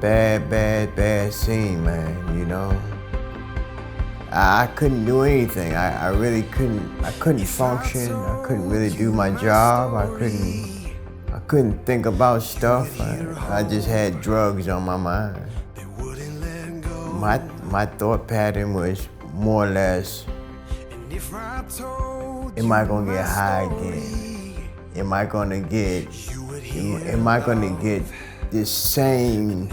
bad scene, man, you know. I couldn't do anything. I really couldn't function. I couldn't really do my job. I couldn't think about stuff. I just had drugs on my mind. My thought pattern was more or less, am I gonna get high again? Am I gonna get this same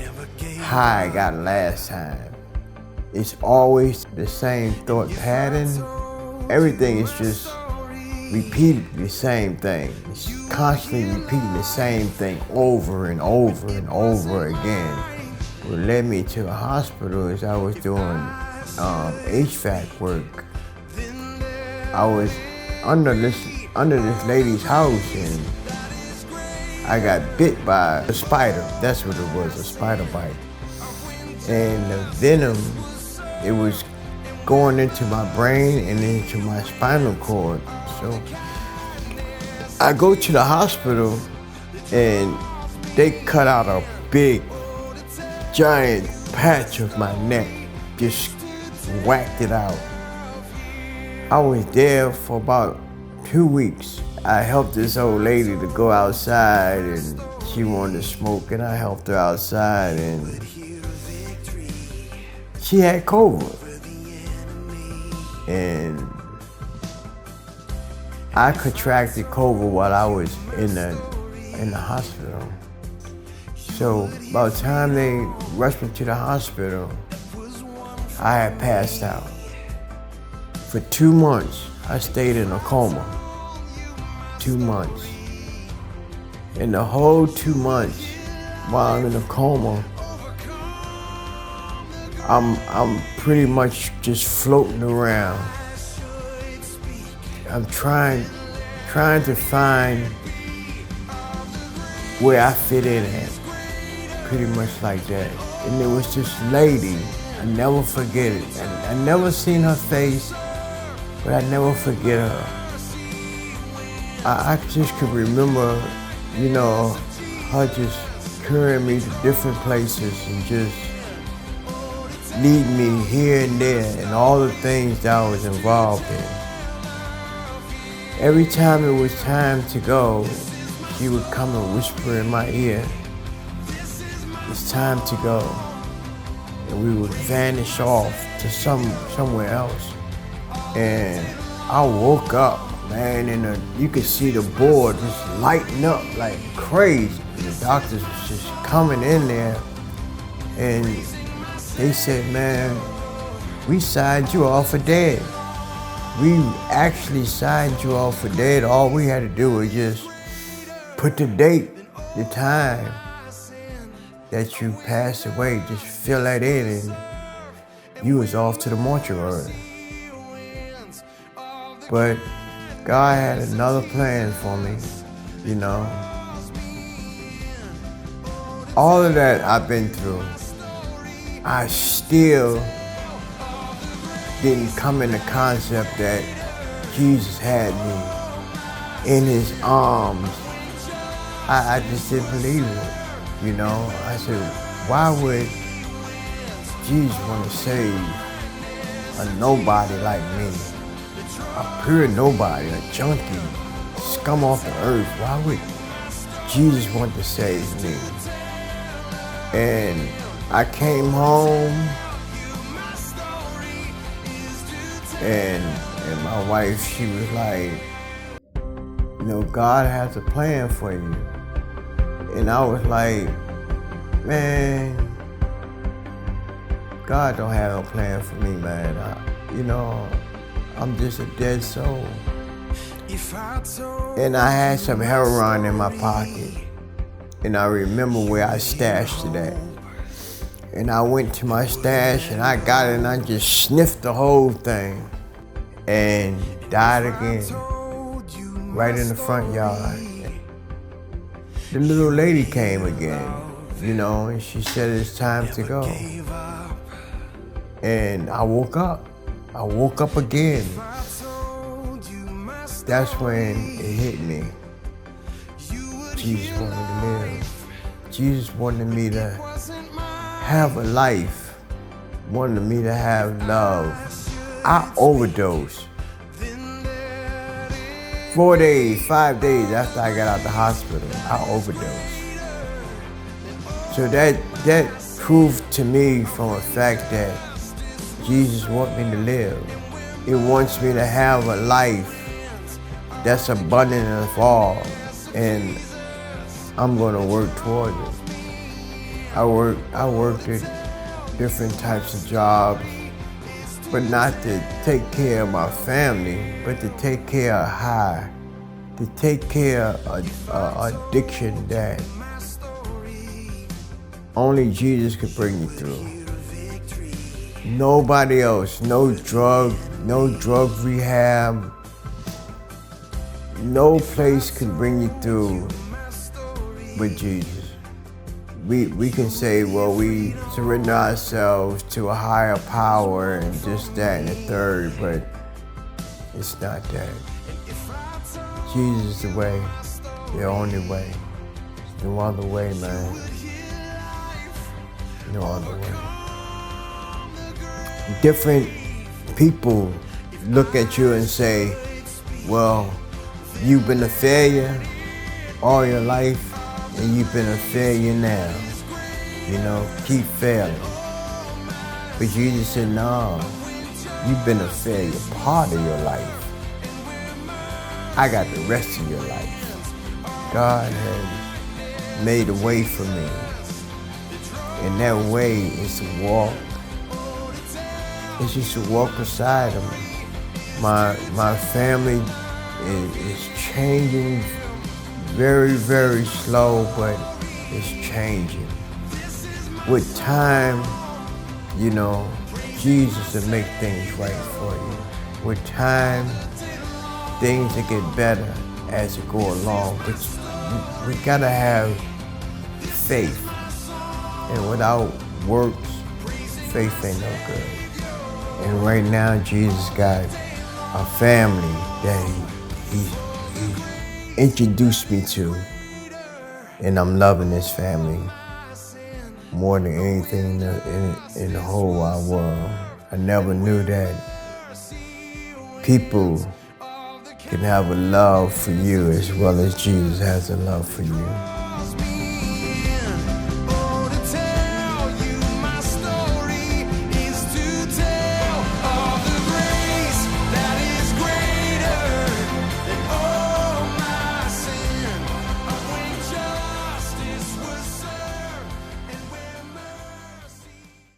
high I got last time? It's always the same thought pattern. Everything is just repeating the same thing. It's constantly repeating the same thing over and over and over again. What led me to a hospital is I was doing HVAC work. I was under this lady's house and I got bit by a spider. That's what it was, a spider bite. And the venom, it was going into my brain and into my spinal cord. So I go to the hospital and they cut out a big, giant patch of my neck, just whacked it out. I was there for about 2 weeks. I helped this old lady to go outside and she wanted to smoke and I helped her outside and she had COVID. And I contracted COVID while I was in the hospital. So by the time they rushed me to the hospital, I had passed out. For 2 months, I stayed in a coma. 2 months. In the whole 2 months, while I'm in a coma, I'm pretty much just floating around. I'm trying to find where I fit in at. Pretty much like that. And there was this lady, I never forget it. I never seen her face, but I never forget her. I just could remember, you know, her just carrying me to different places and just leading me here and there and all the things that I was involved in. Every time it was time to go, she would come and whisper in my ear, it's time to go. And we would vanish off to somewhere else. And I woke up, man, and you could see the board just lighting up like crazy. And the doctors was just coming in there and they said, man, we signed you off for dead. We actually signed you off for dead. All we had to do was just put the date, the time that you passed away, just fill that in and you was off to the mortuary. But God had another plan for me, you know. All of that I've been through, I still didn't come in the concept that Jesus had me in his arms. I just didn't believe it, you know. I said, why would Jesus want to save a nobody like me? A pure nobody, a junkie, scum off the earth. Why would Jesus want to save me? And I came home and my wife, she was like, you know, God has a plan for you. And I was like, man, God don't have no plan for me, man. I'm just a dead soul. And I had some heroin in my pocket. And I remember where I stashed it at. And I went to my stash and I got it and I just sniffed the whole thing and died again, right in the front yard. The little lady came again, you know, and she said it's time to go. And I woke up. I woke up again. That's when it hit me. Jesus wanted to live. Jesus wanted me to have a life, wanted me to have love. I overdosed. 4 days, 5 days after I got out the hospital, I overdosed. So that proved to me from a fact that Jesus wants me to live. He wants me to have a life that's abundant of all, and I'm gonna work toward it. I worked at different types of jobs, but not to take care of my family, but to take care of high, to take care of addiction that only Jesus could bring you through. Nobody else, no drug rehab, no place can bring you through but Jesus. We can say, well, we surrender ourselves to a higher power and just that and the third, but it's not that. Jesus is the way, the only way. There's no other way, man. No other way. Different people look at you and say, well, you've been a failure all your life, and you've been a failure now. You know, keep failing. But Jesus said, no, you've been a failure part of your life. I got the rest of your life. God has made a way for me. And that way is to walk. It's just to walk beside him. My family is changing very, very slow, but it's changing. With time, you know, Jesus will make things right for you. With time, things will get better as you go along, but we gotta have faith. And without works, faith ain't no good. And right now, Jesus got a family that he introduced me to, and I'm loving this family more than anything in the whole wide world. I never knew that people can have a love for you as well as Jesus has a love for you.